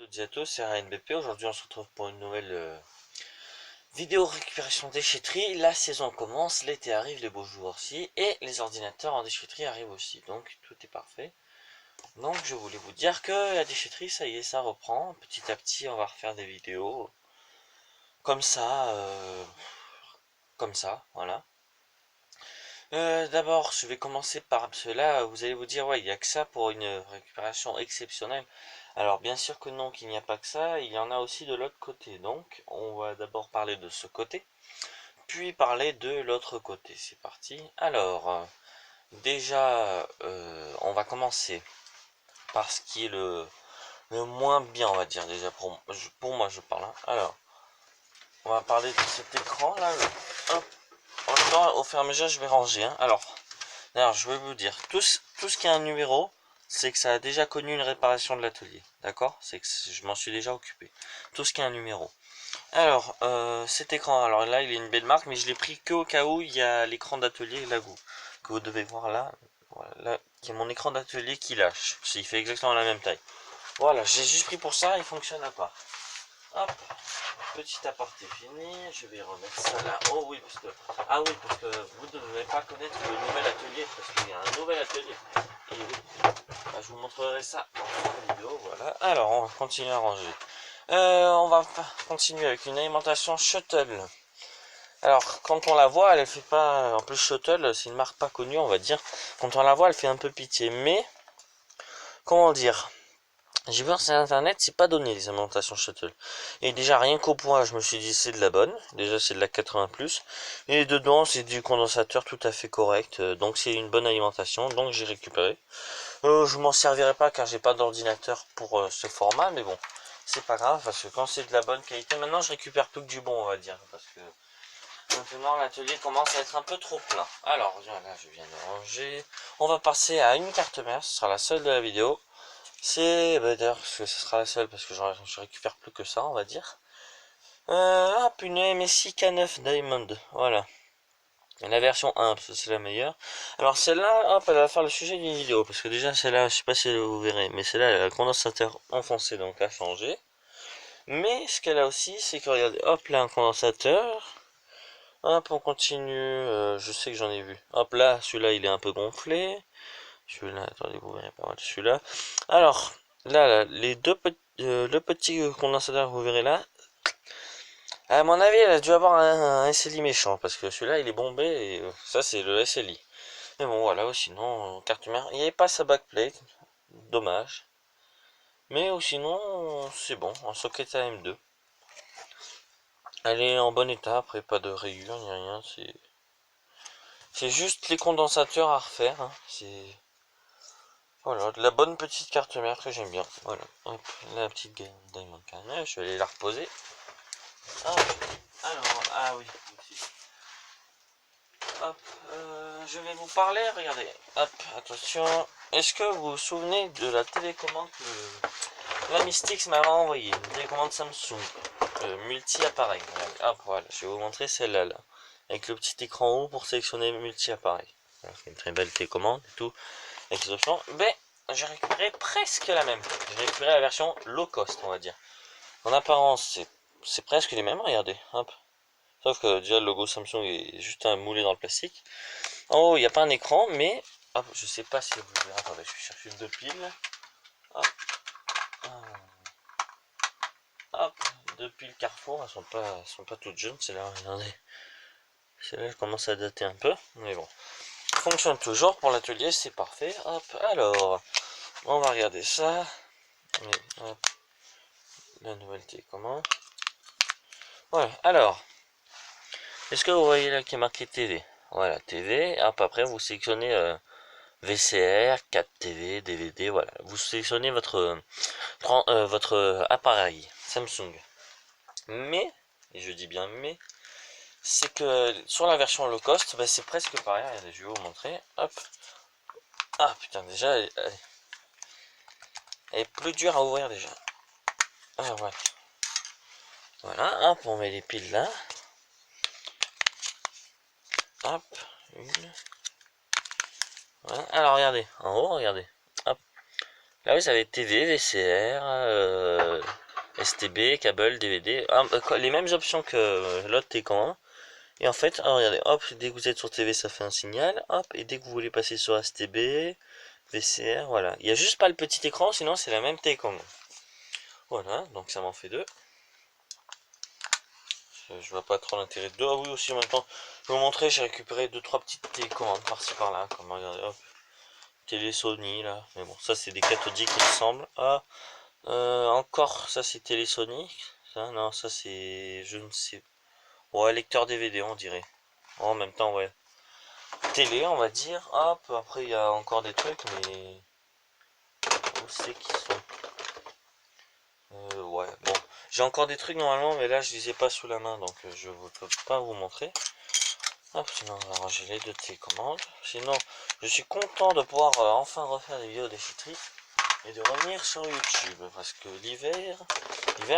toutes et à tous, c'est RNBP. Aujourd'hui, on se retrouve pour une nouvelle vidéo récupération déchetterie. La saison commence, l'été arrive, les beaux jours aussi, et les ordinateurs en déchetterie arrivent aussi. Donc, tout est parfait. Donc, je voulais vous dire que la déchetterie, ça y est, ça reprend. Petit à petit, on va refaire des vidéos comme ça, voilà. D'abord, je vais commencer par cela. Vous allez vous dire, ouais, il n'y a que ça pour une récupération exceptionnelle. Alors, bien sûr que non, qu'il n'y a pas que ça. Il y en a aussi de l'autre côté. Donc, on va d'abord parler de ce côté, puis parler de l'autre côté. C'est parti. Alors, déjà, on va commencer par ce qui est le moins bien, on va dire, déjà, pour moi, je parle. Hein. Alors, on va parler de cet écran là. Hop. En même temps, au fur et à mesure, je vais ranger. Hein. Alors, je vais vous dire, tout ce qui a un numéro, c'est que ça a déjà connu une réparation de l'atelier. D'accord? C'est que je m'en suis déjà occupé. Tout ce qui a un numéro. Alors, cet écran, alors là, il est une belle marque, mais je l'ai pris que au cas où il y a l'écran d'atelier Lagou. Que vous devez voir là. Voilà, là, qui est mon écran d'atelier qui lâche. Il fait exactement la même taille. Voilà, j'ai juste pris pour ça, il fonctionne à part. Hop, petit aparté fini, je vais remettre ça là. Oh oui, parce que vous ne devez pas connaître le nouvel atelier, parce qu'il y a un nouvel atelier. Et oui, je vous montrerai ça dans une vidéo, voilà. Alors, on va continuer à ranger. On va continuer avec une alimentation Shuttle. Alors, quand on la voit, elle fait pas... En plus, Shuttle, c'est une marque pas connue, on va dire. Quand on la voit, elle fait un peu pitié, mais... Comment dire ? J'ai vu sur internet, c'est pas donné les alimentations Shuttle. Et déjà rien qu'au point, je me suis dit c'est de la bonne. Déjà c'est de la 80+. Et dedans c'est du condensateur tout à fait correct. Donc c'est une bonne alimentation. Donc j'ai récupéré. Je m'en servirai pas car j'ai pas d'ordinateur pour ce format. Mais bon, c'est pas grave parce que quand c'est de la bonne qualité, maintenant je récupère plus que du bon on va dire. Parce que maintenant l'atelier commence à être un peu trop plein. Alors là je viens de ranger. On va passer à une carte mère. Ce sera la seule de la vidéo. C'est d'ailleurs ce sera la seule parce que je récupère plus que ça on va dire. Hop, une MSI K9 Diamond, voilà. La version 1 parce que c'est la meilleure. Alors celle-là, hop, elle va faire le sujet d'une vidéo parce que déjà celle-là, je sais pas si vous verrez, mais celle-là elle a le condensateur enfoncé donc à changer. Mais ce qu'elle a aussi, c'est que regardez, hop là un condensateur. Hop, on continue, je sais que j'en ai vu. Hop là, celui-là il est un peu gonflé. Celui-là, attendez, vous verrez pas mal celui-là. Alors, là, les le petit condensateur, vous verrez là. À mon avis, elle a dû avoir un SLI méchant, parce que celui-là, il est bombé, et ça, c'est le SLI. Mais bon, voilà, sinon, carte mère, il n'y avait pas sa backplate, dommage. Mais sinon, c'est bon, en socket AM2. Elle est en bon état, après pas de rayures, ni rien, c'est juste les condensateurs à refaire, hein. C'est... Voilà, de la bonne petite carte mère que j'aime bien. Voilà, hop, la petite Diamond Carnet, je vais aller la reposer. Hop, alors, ah oui, aussi. Hop, je vais vous parler, regardez. Hop, attention. Est-ce que vous vous souvenez de la télécommande que la Mystix m'a envoyée? Une télécommande Samsung, multi-appareil. Hop, voilà, je vais vous montrer celle-là, là. Avec le petit écran haut pour sélectionner multi-appareil. Voilà, c'est une très belle télécommande et tout. Avec les options. Mais j'ai récupéré presque la même. J'ai récupéré la version low cost, on va dire. En apparence, c'est presque les mêmes, regardez. Hop. Sauf que déjà le logo Samsung est juste un moulé dans le plastique. En haut, il n'y a pas un écran, mais hop, je sais pas si vous verrez. Attendez, je vais chercher deux piles. Hop. Hop. Deux piles Carrefour, elles sont pas toutes jeunes, c'est là, regardez. Celle-là, je commence à dater un peu, mais bon. Fonctionne toujours pour l'atelier, c'est parfait. Hop, alors, on va regarder ça. Hop. La nouvelle télécommande. Ouais, alors, est-ce que vous voyez là qui est marqué TV? Voilà, TV. Hop, après vous sélectionnez VCR, 4 TV, DVD, voilà. Vous sélectionnez votre appareil Samsung. Mais, et je dis bien mais, c'est que sur la version low cost, bah, c'est presque pareil. Regardez, je vais vous montrer. Hop. Ah putain, déjà, elle est plus dure à ouvrir déjà. Ah voilà. Voilà, hop, on met les piles là. Hop, une. Voilà. Alors regardez, en haut, regardez. Hop. Là vous avez TV, VCR, STB, câble, DVD, les mêmes options que l'autre télécommande. Et en fait, alors regardez, hop, dès que vous êtes sur TV, ça fait un signal, hop, et dès que vous voulez passer sur STB, VCR, voilà. Il n'y a juste pas le petit écran, sinon c'est la même télécommande. Voilà, donc ça m'en fait deux. Je vois pas trop l'intérêt de deux. Ah oui, aussi en même temps, je vais vous montrer, j'ai récupéré deux trois petites télécommandes par-ci par-là, comme regardez, hop, télé Sony là. Mais bon, ça c'est des cathodiques il me semble. Ah, encore, ça c'est télé Sony. Ça, non, ça c'est, je ne sais. Ouais, lecteur DVD on dirait. En même temps, ouais. Télé, on va dire. Hop, après il y a encore des trucs, mais où c'est qu'ils sont? Ouais, bon. J'ai encore des trucs normalement, mais là je les ai pas sous la main, donc je ne peux pas vous montrer. Hop, sinon on va ranger les deux télécommandes. Sinon, je suis content de pouvoir enfin refaire des vidéos déchiqueterie et de revenir sur YouTube, parce que l'hiver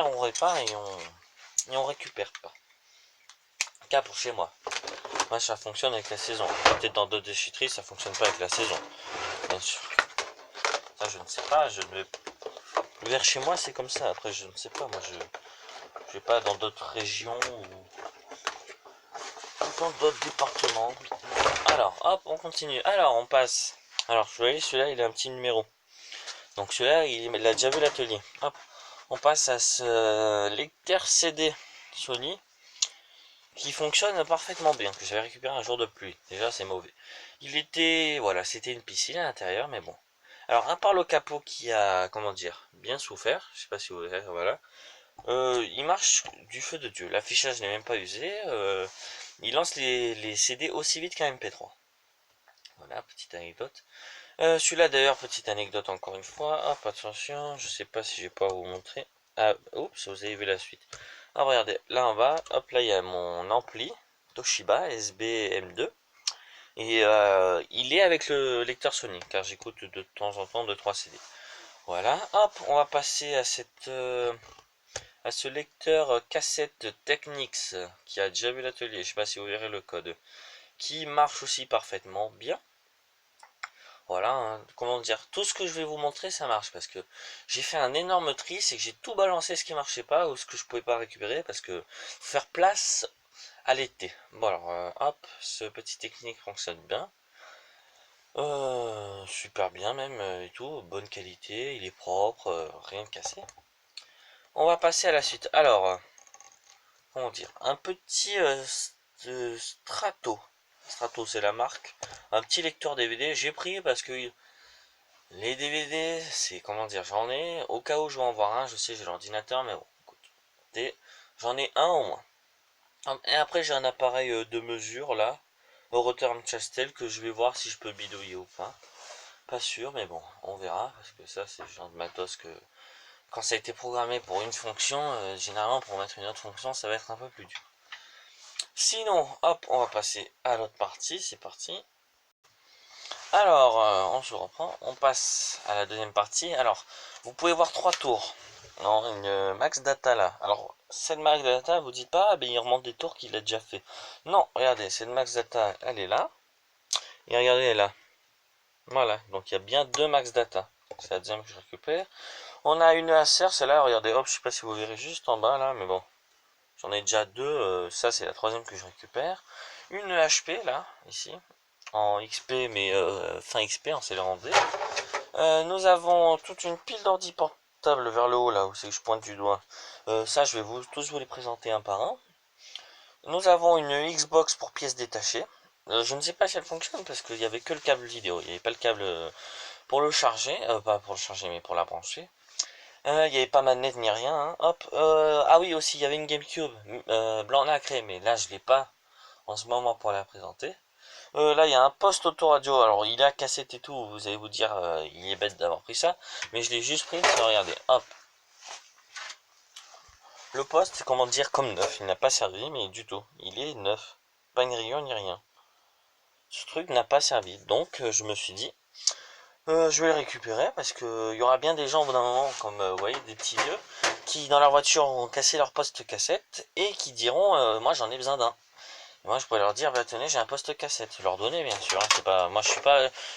on répare et on récupère pas. Cas pour chez moi. Moi ça fonctionne avec la saison. Peut-être dans d'autres déchetteries ça fonctionne pas avec la saison. Bien sûr. Ça je ne sais pas, je ne... L'hiver chez moi c'est comme ça, après je ne sais pas, moi je vais pas dans d'autres régions ou dans d'autres départements. Alors, hop, on continue. Alors, on passe. Alors, vous voyez, celui-là, il a un petit numéro. Donc, celui-là, il a déjà vu l'atelier. Hop, on passe à ce lecteur CD Sony qui fonctionne parfaitement bien, que j'avais récupéré un jour de pluie. Déjà, c'est mauvais. Il était, voilà, c'était une piscine à l'intérieur, mais bon. Alors, à part le capot qui a, comment dire, bien souffert, je sais pas si vous voyez, voilà. Il marche du feu de Dieu. L'affichage, je n'ai même pas usé. Il lance les CD aussi vite qu'un MP3. Voilà, petite anecdote. Celui-là d'ailleurs, petite anecdote encore une fois. Hop, attention, je sais pas si je vais pouvoir vous montrer. Ah, oups, vous avez vu la suite. Ah, regardez, là en bas, hop, là il y a mon ampli Toshiba SB-M2. Et il est avec le lecteur Sony, car j'écoute de temps en temps 2-3 CD. Voilà, hop, on va passer à à ce lecteur cassette Technics qui a déjà vu l'atelier. Je sais pas si vous verrez le code, qui marche aussi parfaitement bien. Voilà, hein, comment dire, tout ce que je vais vous montrer ça marche parce que j'ai fait un énorme tri, c'est que j'ai tout balancé ce qui marchait pas ou ce que je pouvais pas récupérer parce que faire place à l'été. Bon alors, hop, ce petit technique fonctionne bien, super bien même et tout, bonne qualité, il est propre, rien de cassé. On va passer à la suite. Alors, comment dire, un petit Strato. Strato c'est la marque, un petit lecteur DVD. J'ai pris parce que les DVD, c'est comment dire, j'en ai, au cas où je vais en voir un, je sais j'ai l'ordinateur, mais bon, écoute, j'en ai un au moins. Et après j'ai un appareil de mesure là, au Rotterdam Chastel, que je vais voir si je peux bidouiller ou pas. Pas sûr, mais bon, on verra, parce que ça c'est le genre de matos que, quand ça a été programmé pour une fonction, généralement pour mettre une autre fonction, ça va être un peu plus dur. Sinon, hop, on va passer à l'autre partie, c'est parti. Alors, on se reprend, on passe à la deuxième partie. Alors, vous pouvez voir trois tours. Non, une max data là. Alors, cette max data, vous dites pas, ah, ben il remonte des tours qu'il a déjà fait. Non, regardez, cette max data, elle est là. Et regardez, elle est là. Voilà, donc il y a bien deux max data. C'est la deuxième que je récupère. On a une Acer, celle-là, regardez, hop, je sais pas si vous verrez juste en bas là, mais bon. J'en ai déjà deux, ça c'est la troisième que je récupère. Une HP là, ici, en XP, mais fin XP, en CLRD. Nous avons toute une pile d'ordi portable vers le haut là où c'est que je pointe du doigt. Ça je vais tous vous les présenter un par un. Nous avons une Xbox pour pièces détachées. Je ne sais pas si elle fonctionne parce qu'il n'y avait que le câble vidéo. Il n'y avait pas le câble pour le charger. Pas pour le charger mais pour la brancher. Il n'y avait pas manette ni rien. Hein. Hop. Ah oui aussi il y avait une GameCube blanc nacré mais là je l'ai pas en ce moment pour la présenter. Là, il y a un poste autoradio. Alors, il a cassette et tout. Vous allez vous dire, il est bête d'avoir pris ça. Mais je l'ai juste pris. Regardez, hop. Le poste, c'est comment dire, comme neuf. Il n'a pas servi, mais du tout. Il est neuf. Pas une rayure ni rien. Ce truc n'a pas servi. Donc, je me suis dit, je vais le récupérer parce que il y aura bien des gens au bout d'un moment, comme vous voyez, des petits vieux, qui dans leur voiture vont casser leur poste cassette et qui diront, moi j'en ai besoin d'un. Et moi je pourrais leur dire, bah tenez, j'ai un poste cassette, leur donner bien sûr, hein, c'est pas, moi je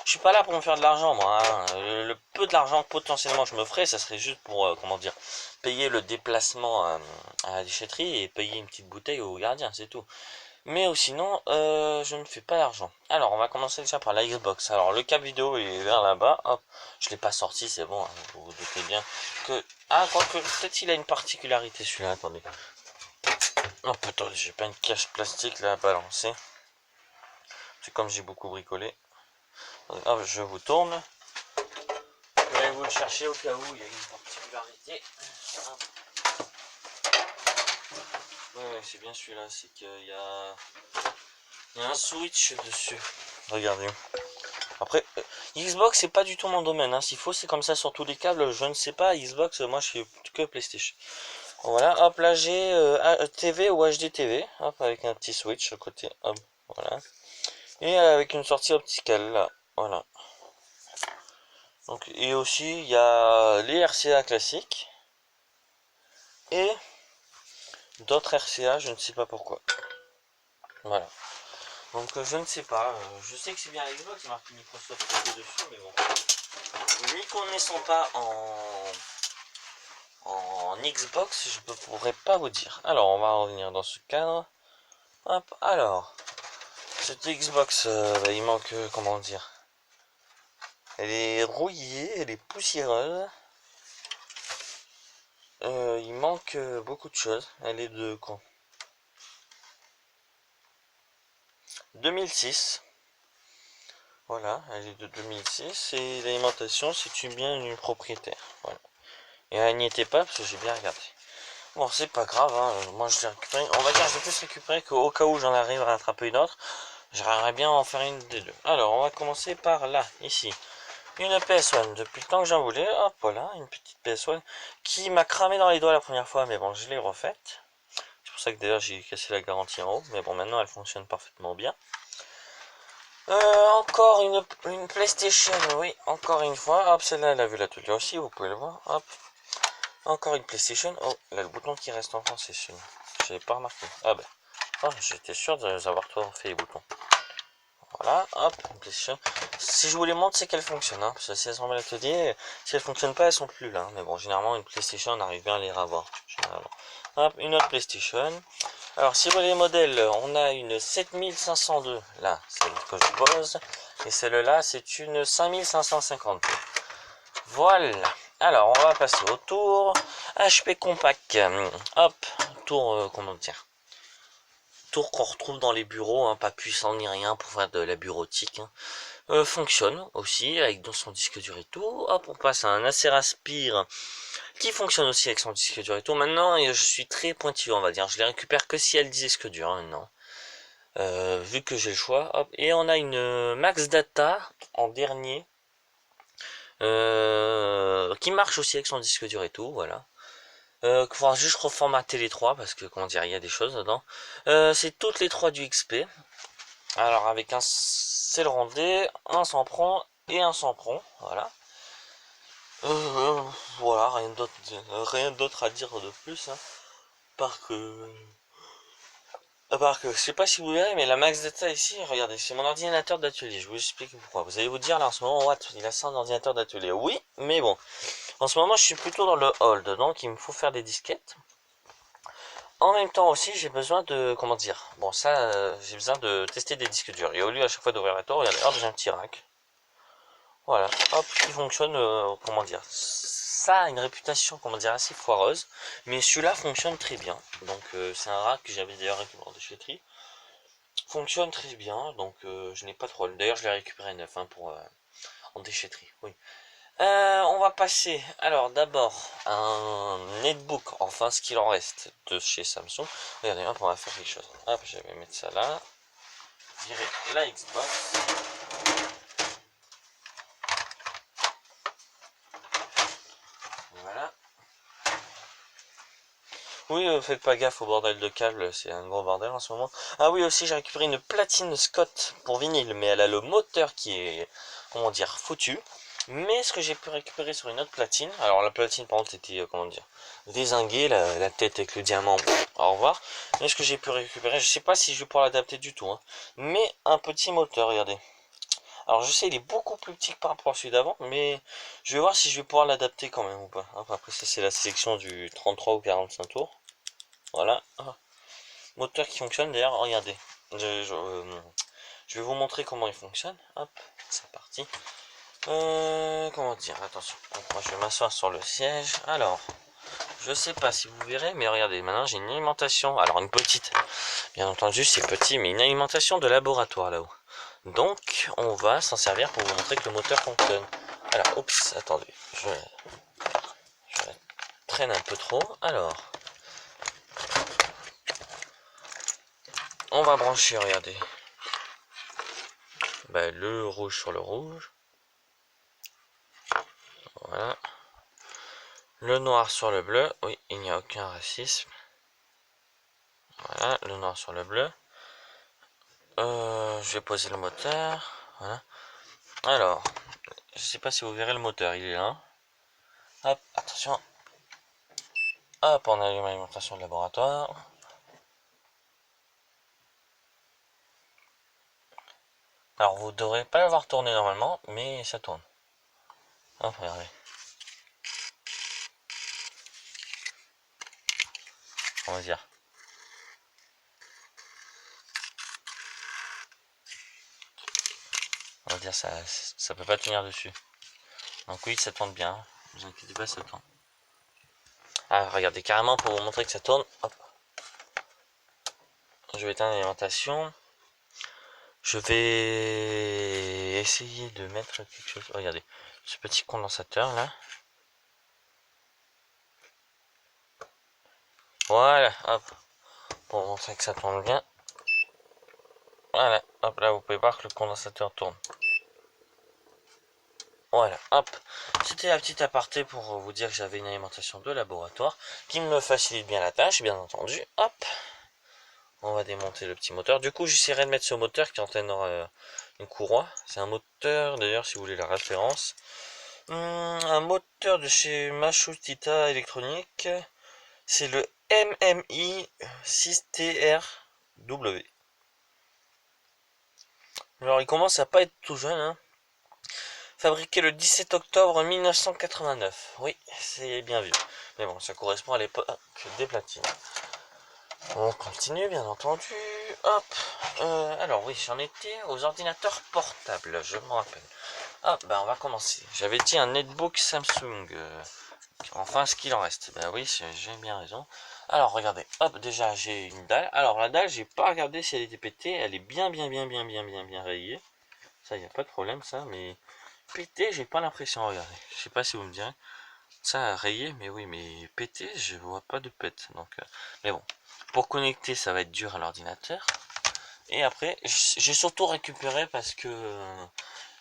suis pas là pour me faire de l'argent moi, hein. Le peu de l'argent que potentiellement je me ferais, ça serait juste pour, comment dire, payer le déplacement à la déchetterie et payer une petite bouteille au gardien, c'est tout. Mais sinon, je ne fais pas d'argent. Alors, on va commencer déjà par la Xbox. Alors, le câble vidéo il est vers là-bas. Hop, je l'ai pas sorti, c'est bon. Hein, vous vous doutez bien que... Ah, quoique, peut-être il a une particularité celui-là, attendez. Oh putain, j'ai pas une cache plastique là à balancer. C'est comme j'ai beaucoup bricolé. Hop, je vous tourne. Vous allez vous le chercher au cas où il y a une particularité. Ouais, c'est bien celui-là, c'est qu'il y a un switch dessus. Regardez. Après, Xbox c'est pas du tout mon domaine, hein. S'il faut c'est comme ça sur tous les câbles, je ne sais pas. Xbox, moi je suis que PlayStation. Voilà, hop là j'ai TV ou HDTV, hop avec un petit switch à côté, hop, voilà. Et avec une sortie opticale là, voilà. Donc, et aussi il y a les RCA classiques et d'autres RCA, je ne sais pas pourquoi. Voilà. Donc je ne sais pas, je sais que c'est bien la Xbox, il marque Microsoft dessus, mais bon. N'y connaissant pas en Xbox, je ne pourrais pas vous dire. Alors, on va revenir dans ce cadre. Hop, alors, cette Xbox, bah, il manque, comment dire, elle est rouillée, elle est poussiéreuse. Il manque beaucoup de choses. Elle est de quand? 2006. Voilà, elle est de 2006 et l'alimentation, c'est bien une propriétaire. Voilà. Et elle n'y était pas parce que j'ai bien regardé. Bon, c'est pas grave, hein. Moi je l'ai récupéré. On va dire que je vais plus récupérer qu'au cas où j'en arrive à rattraper une autre. J'aimerais bien en faire une des deux. Alors, on va commencer par là, ici. Une PS1. Depuis le temps que j'en voulais, hop, voilà, une petite PS1 qui m'a cramé dans les doigts la première fois, mais bon, je l'ai refaite. C'est pour ça que d'ailleurs j'ai cassé la garantie en haut, mais bon, maintenant elle fonctionne parfaitement bien. Encore une PlayStation, oui, encore une fois. Hop, celle-là, elle a vu l'atelier aussi, vous pouvez le voir. Hop, encore une PlayStation. Oh, là, le bouton qui reste en France, c'est celui-là. J'avais pas remarqué. Ah ben, oh, j'étais sûr d'avoir tout refait les boutons. Voilà, hop, PlayStation. Si je vous les montre, c'est qu'elles fonctionnent, hein, parce que si elles sont mal l'atelier, si elles fonctionnent pas, elles sont plus là. Mais bon, généralement, une PlayStation, on arrive bien à les revoir. Généralement. Hop, une autre PlayStation. Alors, si vous voulez les modèles, on a une 7502, là, celle que je pose. Et celle-là, c'est une 5550. Voilà. Alors, on va passer au tour. HP Compact. Hop, tour, comment dire, tour qu'on retrouve dans les bureaux, hein, pas puissant ni rien pour faire de la bureautique. Hein. Fonctionne aussi avec son disque dur et tout. Hop, on passe à un Acer Aspire qui fonctionne aussi avec son disque dur et tout. Maintenant, je suis très pointilleux, on va dire. Je les récupère que si elle disque dur, hein, maintenant. Vu que j'ai le choix. Hop. Et on a une Max Data en dernier. Qui marche aussi avec son disque dur et tout, voilà. Faudra juste reformater les trois parce que comment dire, il y a des choses dedans. C'est toutes les trois du XP. Alors avec un Celeron D, un Sempron et un Sempron, voilà. Voilà, rien d'autre à dire de plus. Hein. À part que, je sais pas si vous verrez, mais la Max Data ici, regardez, c'est mon ordinateur d'atelier. Je vous explique pourquoi. Vous allez vous dire là en ce moment, what, il a ça en ordinateur d'atelier. Oui, mais bon, en ce moment je suis plutôt dans le hold, donc il me faut faire des disquettes. En même temps aussi, j'ai besoin de, comment dire, bon ça, j'ai besoin de tester des disques durs. Et au lieu à chaque fois d'ouvrir la tour, regardez, hop, j'ai un petit rack. Voilà, hop, qui fonctionne, comment dire, ça a une réputation, comment dire, assez foireuse, mais celui-là fonctionne très bien. Donc c'est un rack que j'avais d'ailleurs récupéré en déchetterie. Fonctionne très bien, donc je n'ai pas de problème. D'ailleurs, je l'ai récupéré neuf hein, pour en déchetterie, oui. On va passer, alors d'abord, un netbook, enfin ce qu'il en reste de chez Samsung. Regardez, hop, on va faire quelque chose. Hop, je vais mettre ça là. Virer la Xbox. Voilà. Oui, faites pas gaffe au bordel de câbles, c'est un gros bordel en ce moment. Ah oui, aussi j'ai récupéré une platine Scott pour vinyle, mais elle a le moteur qui est, comment dire, foutu. Mais ce que j'ai pu récupérer sur une autre platine, alors la platine par contre c'était, comment dire, dézinguée, la tête avec le diamant, bon, au revoir. Mais ce que j'ai pu récupérer, je sais pas si je vais pouvoir l'adapter du tout, hein, mais un petit moteur, regardez. Alors je sais il est beaucoup plus petit que par rapport à celui d'avant, mais je vais voir si je vais pouvoir l'adapter quand même ou pas. Hop, après ça c'est la sélection du 33 ou 45 tours. Voilà. Moteur qui fonctionne d'ailleurs, regardez. Je vais vous montrer comment il fonctionne. Hop, c'est parti. Comment dire, attention. Moi, je vais m'asseoir sur le siège. Alors, je sais pas si vous verrez, mais regardez, maintenant j'ai une alimentation. Alors, une petite. Bien entendu, c'est petit, mais une alimentation de laboratoire là-haut. Donc, on va s'en servir pour vous montrer que le moteur fonctionne. Alors, oups, attendez. Je traîne un peu trop. Alors, on va brancher, regardez. Bah, le rouge sur le rouge. Voilà. Le noir sur le bleu. Oui, il n'y a aucun racisme. Voilà, le noir sur le bleu. Je vais poser le moteur. Voilà. Alors, je sais pas si vous verrez le moteur, il est là. Hop, attention. Hop, on allume l'alimentation de laboratoire. Alors, vous devrez pas l'avoir tourné normalement, mais ça tourne. Hop, regardez. On va dire. On va dire ça peut pas tenir dessus. Donc oui, ça tourne bien. Ne vous inquiétez pas, ça tourne. Ah, regardez, carrément pour vous montrer que ça tourne. Hop. Je vais éteindre l'alimentation. Je vais essayer de mettre quelque chose. Regardez, ce petit condensateur là. Voilà, hop. Pour montrer que ça tourne bien. Voilà, hop, là vous pouvez voir que le condensateur tourne. Voilà, hop. C'était la petite aparté pour vous dire que j'avais une alimentation de laboratoire qui me facilite bien la tâche, bien entendu. Hop. On va démonter le petit moteur. Du coup, j'essaierai de mettre ce moteur qui entraîne une courroie. C'est un moteur, d'ailleurs, si vous voulez la référence. Un moteur de chez Matsushita Electronic. C'est le MMI 6TRW. Alors, il commence à pas être tout jeune, hein. Fabriqué le 17 octobre 1989. Oui, c'est bien vu. Mais bon, ça correspond à l'époque des platines. On continue, bien entendu. Hop. Alors oui, j'en étais aux ordinateurs portables, je me rappelle. Hop, ben on va commencer. J'avais dit un netbook Samsung. Enfin, ce qu'il en reste. Ben oui, j'ai bien raison. Alors, regardez. Hop, déjà, j'ai une dalle. Alors, la dalle, j'ai pas regardé si elle était pétée. Elle est bien rayée. Ça, il n'y a pas de problème, ça. Mais pété, j'ai pas l'impression. Regardez. Je sais pas si vous me direz. Ça a rayé, mais oui, mais pété, je vois pas de pète. Donc, mais bon. Pour connecter, ça va être dur à l'ordinateur. Et après, j'ai surtout récupéré parce que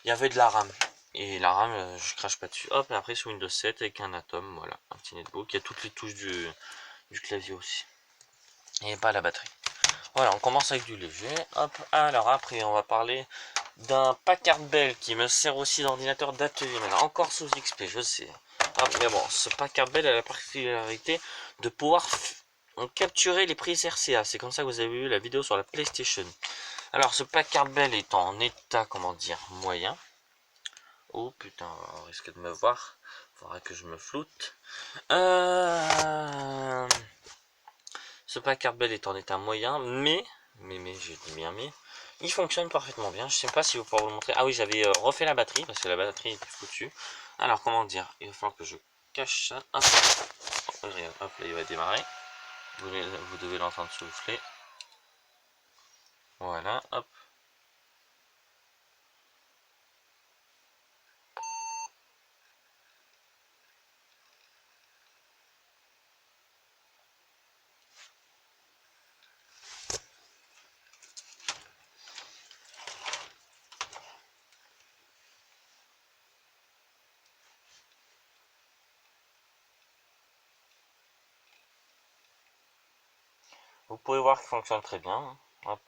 il y avait de la RAM. Et la RAM, je crache pas dessus. Hop, et après sur Windows 7 avec un Atom, voilà, un petit netbook. Il y a toutes les touches du clavier aussi. Et pas la batterie. Voilà, on commence avec du léger. Hop, alors après, on va parler d'un Packard Bell qui me sert aussi d'ordinateur d'atelier. Maintenant, encore sous XP, je sais. Hop, mais bon, ce Packard Bell a la particularité de pouvoir capturer les prises RCA. C'est comme ça que vous avez vu la vidéo sur la PlayStation. Alors, ce Packard Bell est en état, comment dire, moyen. Oh putain, on risque de me voir. Faudra que je me floute. Ce Packard Bell est en état moyen, mais, j'ai dit bien mais, il fonctionne parfaitement bien. Je sais pas si vous pourrez vous le montrer. Ah oui, j'avais refait la batterie parce que la batterie était foutue. Alors, comment dire, il va falloir que je cache ça. Hop, hop là, il va démarrer. Vous devez l'entendre souffler. Voilà, hop. Vous pouvez voir qu'il fonctionne très bien. Hop.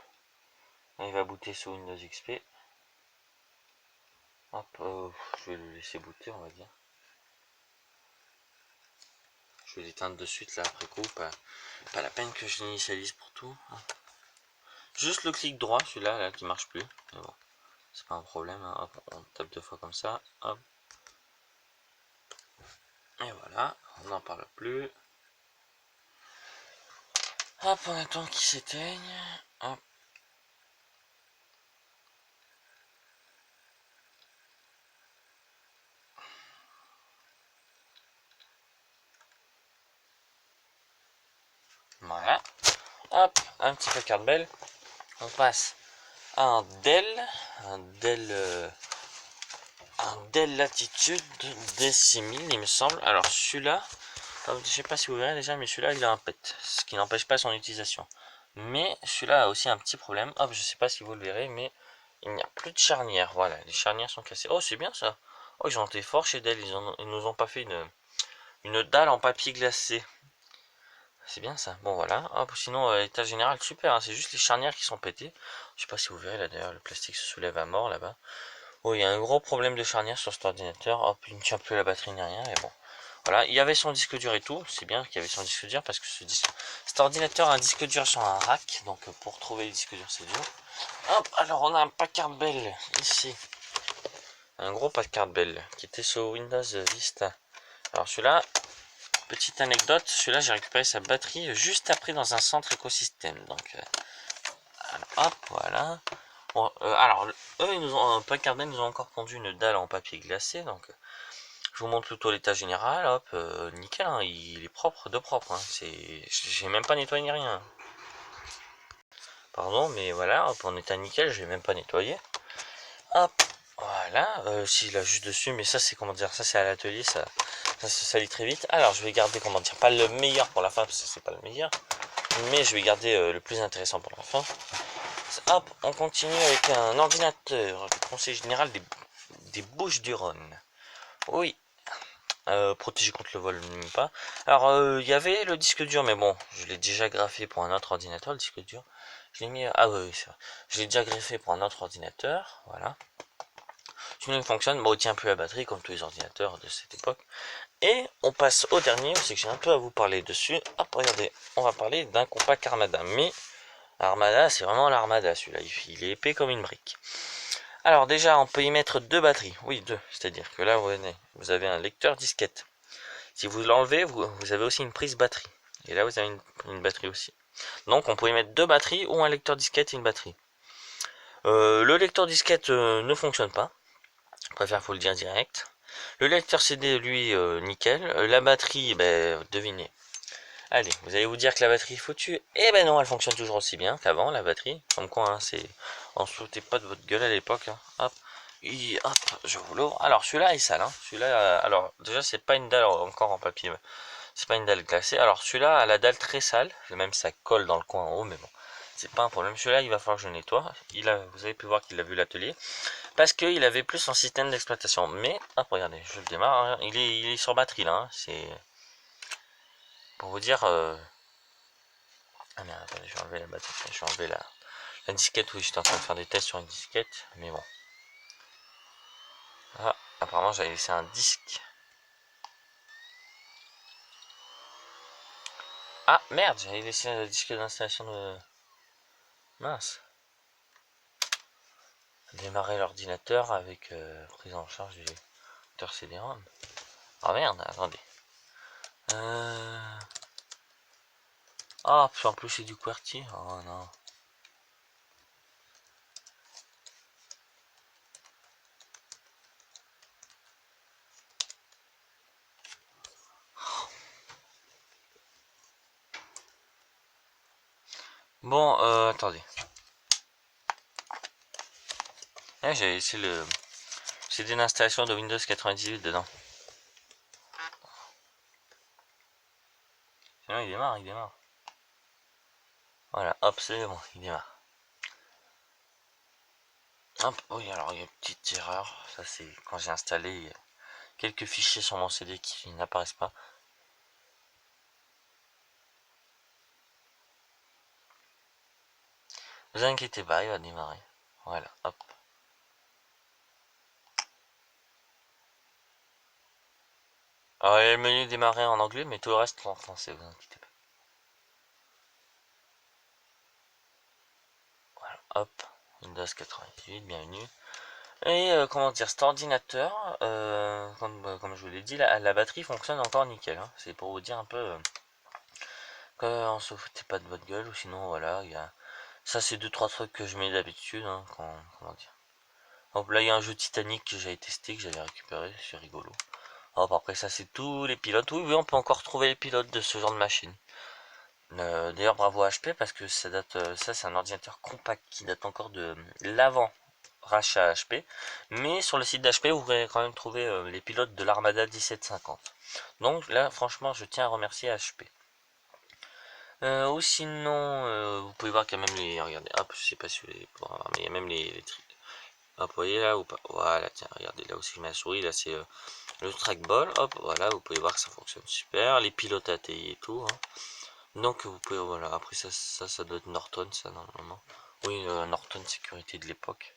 Là, il va booter sous Windows XP. Hop, je vais le laisser booter, on va dire. Je vais l'éteindre de suite là après coup, pas la peine que je l'initialise pour tout. Juste le clic droit, celui-là là, qui marche plus. Mais bon, c'est pas un problème. Hein. Hop, on tape 2 fois comme ça. Hop. Et voilà, on n'en parle plus. Hop, on attend qu'il s'éteigne. Hop. Voilà. Hop, un petit peu carte belle. On passe à un Dell. Un Dell. Un Dell Latitude D6000, il me semble. Alors celui-là, je sais pas si vous verrez déjà, mais celui-là il a un PET, ce qui n'empêche pas son utilisation. Mais celui-là a aussi un petit problème. Hop, je sais pas si vous le verrez, mais il n'y a plus de charnière. Voilà, les charnières sont cassées. Oh, c'est bien ça. Oh, ils ont été forts chez Dell. Ils nous ont pas fait une dalle en papier glacé. C'est bien ça. Bon voilà. Hop, sinon l'état général super. Hein, c'est juste les charnières qui sont pétées. Je sais pas si vous verrez là d'ailleurs, le plastique se soulève à mort là-bas. Oh, il y a un gros problème de charnière sur cet ordinateur. Hop, il ne tient plus la batterie ni rien. Et bon, voilà. Il y avait son disque dur et tout. C'est bien qu'il y avait son disque dur parce que cet ordinateur a un disque dur sur un rack. Donc pour trouver le disque dur, c'est dur. Hop, alors on a un Packard Bell ici. Un gros Packard Bell qui était sur Windows Vista. Alors celui-là, petite anecdote, celui-là j'ai récupéré sa batterie juste après dans un centre écosystème. Donc, alors, hop, voilà. Bon, alors, eux, ils nous ont, Packard Bell nous ont encore pondu une dalle en papier glacé. Donc, je vous montre plutôt l'état général. Hop, nickel, hein, il est propre de propre. Hein, j'ai même pas nettoyé ni rien. Pardon, mais voilà, hop, en état nickel, je vais même pas nettoyer. Hop, voilà, s'il a juste dessus, mais ça c'est comment dire, ça c'est à l'atelier, ça se salit très vite. Alors je vais garder comment dire, pas le meilleur pour la fin parce que c'est pas le meilleur, mais je vais garder le plus intéressant pour la fin. Hop, on continue avec un ordinateur, le conseil général des Bouches-du-Rhône. Oui, protégé contre le vol, même pas. Alors il y avait le disque dur, mais bon, je l'ai déjà graffé pour un autre ordinateur, le disque dur. Je l'ai mis, ah oui, c'est vrai. Je l'ai déjà greffé pour un autre ordinateur, voilà. Celui-là fonctionne, bon, il tient plus la batterie comme tous les ordinateurs de cette époque. Et on passe au dernier, c'est que j'ai un peu à vous parler dessus. Hop, regardez, on va parler d'un compact Armada. Mais Armada, c'est vraiment l'Armada celui-là, il est épais comme une brique. Alors déjà, on peut y mettre 2 batteries. Oui, 2, c'est-à-dire que là, vous avez un lecteur disquette. Si vous l'enlevez, vous avez aussi une prise batterie. Et là, vous avez une batterie aussi. Donc, on peut y mettre 2 batteries ou un lecteur disquette et une batterie. Le lecteur disquette ne fonctionne pas. Je préfère vous le dire direct. Le lecteur CD, lui, nickel. La batterie, ben, devinez. Allez, vous allez vous dire que la batterie est foutue. Eh ben non, elle fonctionne toujours aussi bien qu'avant, la batterie. Comme quoi, hein, on se foutait pas de votre gueule à l'époque. Hein. Hop. Et hop, je vous l'ouvre. Alors, celui-là est sale. Hein. Celui-là, alors, déjà, c'est pas une dalle encore en papier. C'est pas une dalle glacée. Alors, celui-là a la dalle très sale. Même ça colle dans le coin en haut, mais bon. C'est pas un problème. Celui-là, il va falloir que je nettoie. Vous avez pu voir qu'il a vu l'atelier. Parce qu'il avait plus son système d'exploitation. Mais, hop, regardez, je le démarre. Hein. Il est sur batterie là. Hein. C'est pour vous dire. Ah merde, attendez, je vais enlever la batterie. Je vais enlever la disquette. Oui, j'étais en train de faire des tests sur une disquette. Mais bon. Ah, apparemment, j'avais laissé un disque. Ah merde, j'avais laissé un disque d'installation de. Mince. Démarrer l'ordinateur avec prise en charge du lecteur CD-ROM. Ah merde, attendez. Ah, puis en plus c'est du QWERTY. Oh non. Bon, attendez. Ah, j'ai laissé le CD d'installation de Windows 98 dedans. Sinon il démarre, il démarre. Voilà, hop, c'est bon, il démarre. Hop, oui, alors il y a une petite erreur. Ça c'est quand j'ai installé quelques fichiers sur mon CD qui n'apparaissent pas. Ne vous inquiétez pas, il va démarrer. Voilà, hop. Alors, il y a le menu démarrer en anglais, mais tout le reste en français, vous inquiétez pas. Voilà, hop, Windows 98, bienvenue. Et comment dire, cet ordinateur, comme je vous l'ai dit, la batterie fonctionne encore nickel, hein. C'est pour vous dire un peu qu'on se foutait pas de votre gueule, ou sinon voilà, il y a... Ça c'est deux trois trucs que je mets d'habitude, hein, comment dire. Hop, là il y a un jeu Titanic que j'avais testé, que j'avais récupéré, c'est rigolo. Hop, après ça c'est tous les pilotes. Oui, oui, on peut encore trouver les pilotes de ce genre de machine. D'ailleurs bravo à HP parce que ça date, ça c'est un ordinateur compact qui date encore de l'avant rachat HP, mais sur le site d'HP vous pouvez quand même trouver les pilotes de l'Armada 1750. Donc là franchement je tiens à remercier HP. Ou sinon vous pouvez voir qu'il y a même les, regardez, hop, je sais pas si vous les pourrez voir, mais il y a même les hop, vous voyez là ou pas, voilà, tiens, regardez là aussi je mets la souris, là c'est le trackball, hop, voilà, vous pouvez voir que ça fonctionne super, les pilotes ATI et tout, hein. Donc vous pouvez, voilà, après ça doit être Norton, ça normalement. Oui, Norton sécurité de l'époque.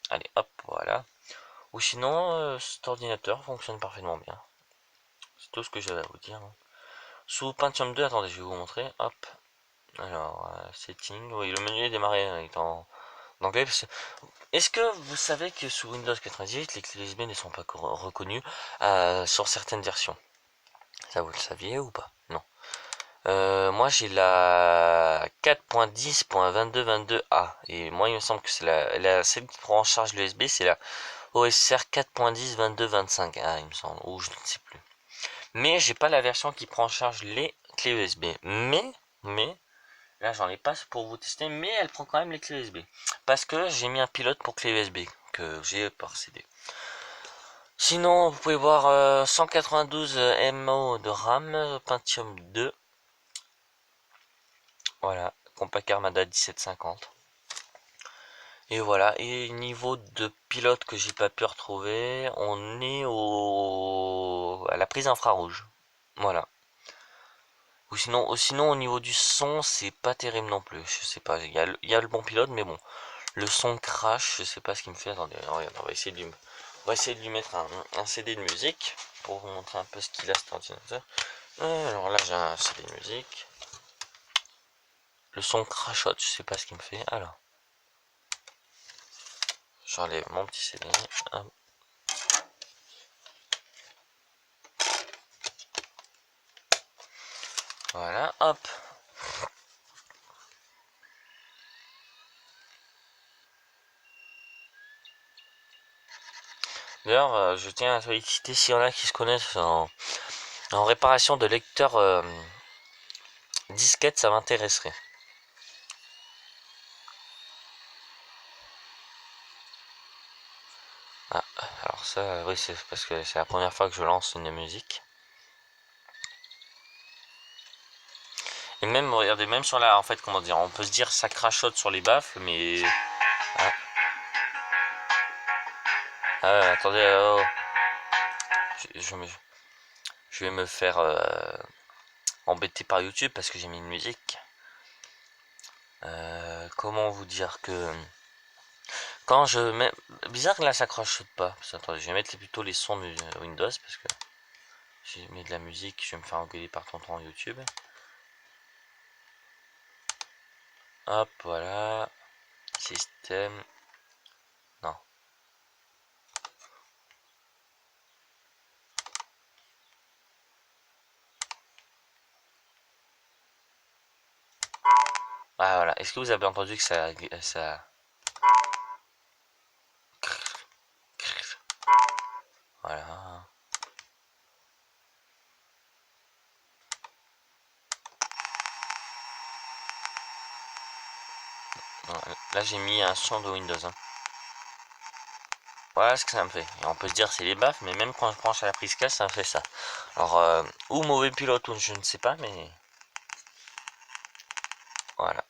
Allez, hop, voilà. Ou sinon, cet ordinateur fonctionne parfaitement bien. C'est tout ce que j'avais à vous dire, hein. Sous Pentium 2, attendez, je vais vous montrer, hop. Alors, setting, oui, le menu est démarré est en anglais. Est-ce que vous savez que sous Windows 98, les clés USB ne sont pas reconnues sur certaines versions? Ça, vous le saviez ou pas? Non. Moi j'ai la 4.10.2222A et moi il me semble que c'est celle qui prend en charge l'USB, c'est la OSR 4.10.22.25A il me semble, ou je ne sais plus. Mais j'ai pas la version qui prend en charge les clés USB. Mais là j'en ai pas pour vous tester, mais elle prend quand même les clés USB parce que j'ai mis un pilote pour clé USB que j'ai par CD. Sinon vous pouvez voir 192 MO de RAM, Pentium 2. Voilà, Compaq Armada 1750. Et voilà, et niveau de pilote que j'ai pas pu retrouver, on est à la prise infrarouge. Voilà. Ou sinon au niveau du son, c'est pas terrible non plus. Je sais pas, il y a le bon pilote, mais bon, le son crash, je sais pas ce qui me fait. Attendez, regarde, on va essayer de lui mettre un CD de musique pour vous montrer un peu ce qu'il a cet ordinateur. Alors là, j'ai un CD de musique. Le son crachote, je sais pas ce qui me fait. Alors. J'enlève mon petit CD. Hop. Voilà, hop. D'ailleurs, je tiens à solliciter s'il y en a qui se connaissent en réparation de lecteurs disquettes, ça m'intéresserait. Ah, alors ça, oui, c'est parce que c'est la première fois que je lance une musique. Et même, regardez, même sur la, en fait, comment dire, on peut se dire ça crachote sur les baffles, mais... Ah, attendez, oh. Je, je me- je vais me faire embêter par YouTube parce que j'ai mis une musique. Comment vous dire que... Quand je mets... Bizarre que là ça crachote pas. Attendez, je vais mettre plutôt les sons de Windows parce que si je mets de la musique, je vais me faire engueuler par tonton YouTube. Hop, voilà. Système. Non. Ah voilà. Est-ce que vous avez entendu que ça... Voilà. Là j'ai mis un son de Windows, hein. Voilà ce que ça me fait. Et on peut se dire c'est les baffes, mais même quand je branche à la prise casse, ça me fait ça. Alors, ou mauvais pilote, ou je ne sais pas, mais... Voilà.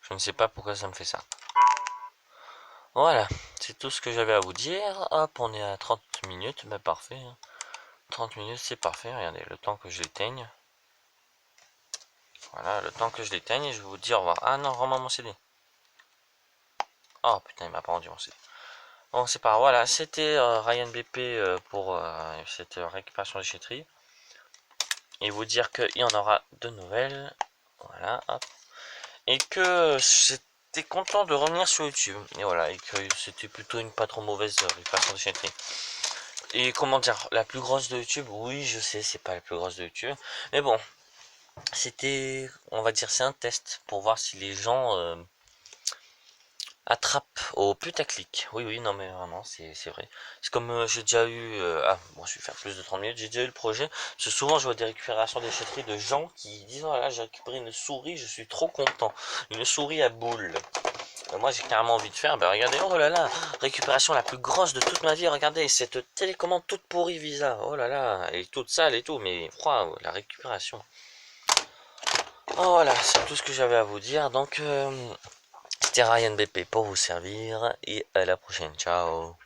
Je ne sais pas pourquoi ça me fait ça. Voilà, c'est tout ce que j'avais à vous dire. Hop, on est à 30 minutes, bah parfait, hein. 30 minutes, c'est parfait, regardez, le temps que je l'éteigne. Voilà, le temps que je l'éteigne, et je vais vous dire au revoir. Ah non, rends-moi mon CD. Oh putain, il m'a pas rendu mon site. Bon, c'est pas grave. Voilà, c'était Ryan BP pour cette récupération de déchetterie. Et vous dire qu'il y en aura de nouvelles. Voilà, hop. Et que j'étais content de revenir sur YouTube. Et voilà, et que c'était plutôt une pas trop mauvaise récupération de déchetterie. Et comment dire, la plus grosse de YouTube, oui, je sais, c'est pas la plus grosse de YouTube. Mais bon, c'était, on va dire, c'est un test pour voir si les gens attrape au putaclic. Oui, oui, non, mais vraiment, c'est vrai. C'est comme j'ai déjà eu. Ah, bon, je vais faire plus de 30 minutes. J'ai déjà eu le projet. Parce que souvent, je vois des récupérations déchetteries de gens qui disent: oh là, j'ai récupéré une souris, je suis trop content. Une souris à boule. Moi, j'ai carrément envie de faire. Ben, regardez, oh là là, récupération la plus grosse de toute ma vie. Regardez, cette télécommande toute pourrie Visa. Oh là là, elle est toute sale et tout. Mais, waouh, la récupération. Oh, voilà, c'est tout ce que j'avais à vous dire. Donc, c'était Ryan BP pour vous servir et à la prochaine. Ciao.